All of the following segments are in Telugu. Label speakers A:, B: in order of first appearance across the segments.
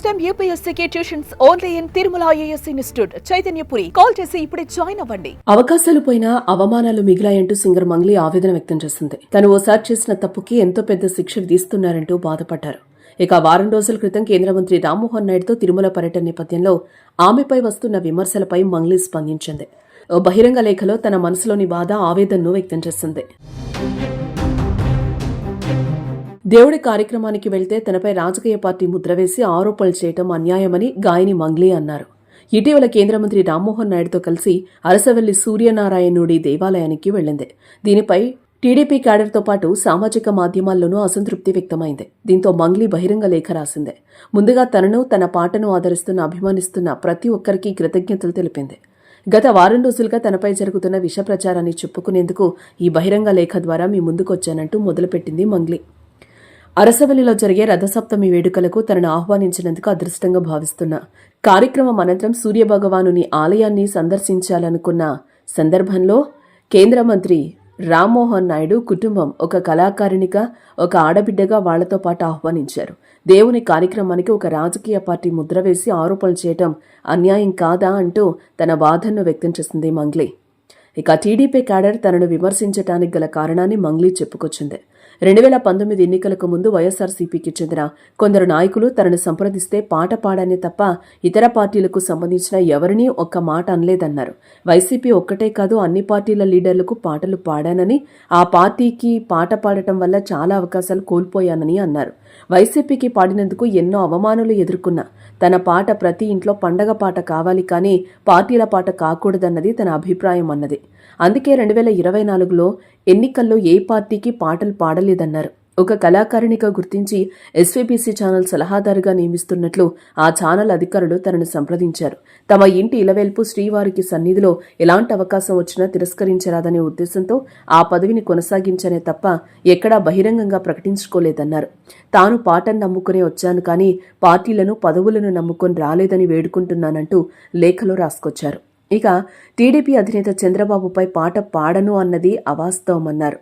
A: టైమ్ యూపీఎస్సీకి tuitions only in Tirumala IAS institute Chaitanyapuri. Call చేసి ఇప్పుడే జాయిన్ అవ్వండి.
B: అవకాశాలు పోయినా అవమానాలు మిగిలాయంటూ సింగర్ మంగ్లీ ఆవేదన వ్యక్తం చేసింది. తను ఓసారి చేసిన తప్పుకి ఎంతో పెద్ద శిక్ష విధిస్తున్నారంటూ బాధపడ్డారు. ఇక వారం రోజుల క్రితం కేంద్ర మంత్రి రామ్మోహన్ నాయుడుతో తిరుమల పర్యటన నేపథ్యంలో ఆమెపై వస్తున్న విమర్శలపై మంగ్లీ స్పందించింది. ఓ బహిరంగ లేఖలో తన మనసులోని బాధ, ఆవేదనను వ్యక్తం చేసింది. దేవుడి కార్యక్రమానికి వెళ్తే తనపై రాజకీయ పార్టీ ముద్ర వేసి ఆరోపణలు చేయడం అన్యాయమని గాయని మంగ్లీ అన్నారు. ఇటీవల కేంద్ర మంత్రి రామ్మోహన్ నాయుడుతో కలిసి అరసవల్లి సూర్యనారాయణుడి దేవాలయానికి వెళ్లింది. దీనిపై టీడీపీ క్యాడర్తో పాటు సామాజిక మాధ్యమాల్లోనూ అసంతృప్తి వ్యక్తమైంది. దీంతో మంగ్లీ బహిరంగ లేఖ రాసింది. ముందుగా తనను, తన పాటను ఆదరిస్తున్న, అభిమానిస్తున్న ప్రతి ఒక్కరికి కృతజ్ఞతలు తెలిపింది. గత వారం రోజులుగా తనపై జరుగుతున్న విష ప్రచారాన్ని చెప్పుకునేందుకు ఈ బహిరంగ లేఖ ద్వారా మీ ముందుకొచ్చానంటూ మొదలుపెట్టింది మంగ్లీ. అరసవల్లిలో జరిగే రథసప్తమి వేడుకలకు తనను ఆహ్వానించినందుకు అదృష్టంగా భావిస్తున్నా. కార్యక్రమం అనంతరం సూర్యభగవానుని ఆలయాన్ని సందర్శించాలనుకున్న సందర్భంలో కేంద్ర మంత్రి రామ్మోహన్ నాయుడు కుటుంబం ఒక కళాకారిణిగా, ఒక ఆడబిడ్డగా వాళ్లతో పాటు ఆహ్వానించారు. దేవుని కార్యక్రమానికి ఒక రాజకీయ పార్టీ ముద్ర వేసి ఆరోపణలు చేయడం అన్యాయం కాదా అంటూ తన బాధను వ్యక్తం చేసింది మంగ్లీ. ఇక టీడీపీ క్యాడర్ తనను విమర్శించడానికి గల కారణాన్ని మంగ్లీ చెప్పుకొచ్చింది. 2019 ఎన్నికలకు ముందు వైఎస్ఆర్సీపీకి చెందిన కొందరు నాయకులు తనను సంప్రదిస్తే పాట పాడానే తప్ప ఇతర పార్టీలకు సంబంధించిన ఎవరినీ ఒక్క మాట అనలేదన్నారు. వైసీపీ ఒక్కటే కాదు, అన్ని పార్టీల లీడర్లకు పాటలు పాడానని, ఆ పార్టీకి పాట పాడటం వల్ల చాలా అవకాశాలు కోల్పోయానని అన్నారు. వైసీపీకి పాడినందుకు ఎన్నో అవమానాలు ఎదుర్కొన్నా తన పాట ప్రతి ఇంట్లో పండగ పాట కావాలి, కానీ పార్టీల పాట కాకూడదన్నది తన అభిప్రాయం అన్నది. అందుకే 2024లో ఎన్నికల్లో ఏ పార్టీకి పాటలు పాడలేదన్నారు. ఒక కళాకారిణిగా గుర్తించి ఎస్వీబీసీ ఛానల్ సలహాదారుగా నియమిస్తున్నట్లు ఆ ఛానల్ అధికారులు తనను సంప్రదించారు. తమ ఇంటి ఇలవేల్పు శ్రీవారికి సన్నిధిలో ఎలాంటి అవకాశం వచ్చినా తిరస్కరించరాదనే ఉద్దేశంతో ఆ పదవిని కొనసాగించనే తప్ప ఎక్కడా బహిరంగంగా ప్రకటించుకోలేదన్నారు. తాను పాటను నమ్ముకునే వచ్చాను, కానీ పార్టీలను, పదవులను నమ్ముకొని రాలేదని వేడుకుంటున్నానంటూ లేఖలో రాసుకొచ్చారు. ఇక టీడీపీ అధినేత చంద్రబాబుపై పాట పాడను అన్నది అవాస్తవమన్నారు.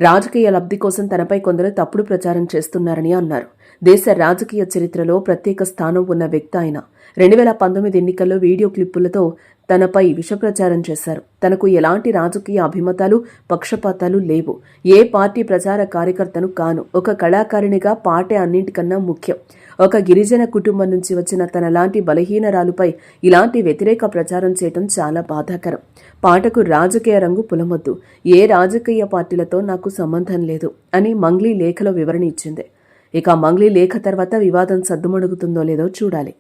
B: రాజకీయ లబ్ధి కోసం తనపై కొందరు తప్పుడు ప్రచారం చేస్తున్నారని అన్నారు. దేశ రాజకీయ చరిత్రలో ప్రత్యేక స్థానం ఉన్న వ్యక్తి ఆయన. 2019 ఎన్నికల్లో వీడియో క్లిప్పులతో తనపై విషప్రచారం చేశారు. తనకు ఎలాంటి రాజకీయ అభిమతాలు, పక్షపాతాలు లేవు. ఏ పార్టీ ప్రచార కార్యకర్తను కాను. ఒక కళాకారిణిగా పాటే అన్నింటికన్నా ముఖ్యం. ఒక గిరిజన కుటుంబం నుంచి వచ్చిన తనలాంటి బలహీనరాలుపై ఇలాంటి వ్యతిరేక ప్రచారం చేయడం చాలా బాధాకరం. పాటకు రాజకీయ రంగు పులమొద్దు. ఏ రాజకీయ పార్టీలతో నాకు సంబంధం లేదు అని మంగ్లీ లేఖలో వివరణ ఇచ్చింది. ఇక మంగ్లీ లేఖ తర్వాత వివాదం సద్దుమణుగుతుందో లేదో చూడాలి.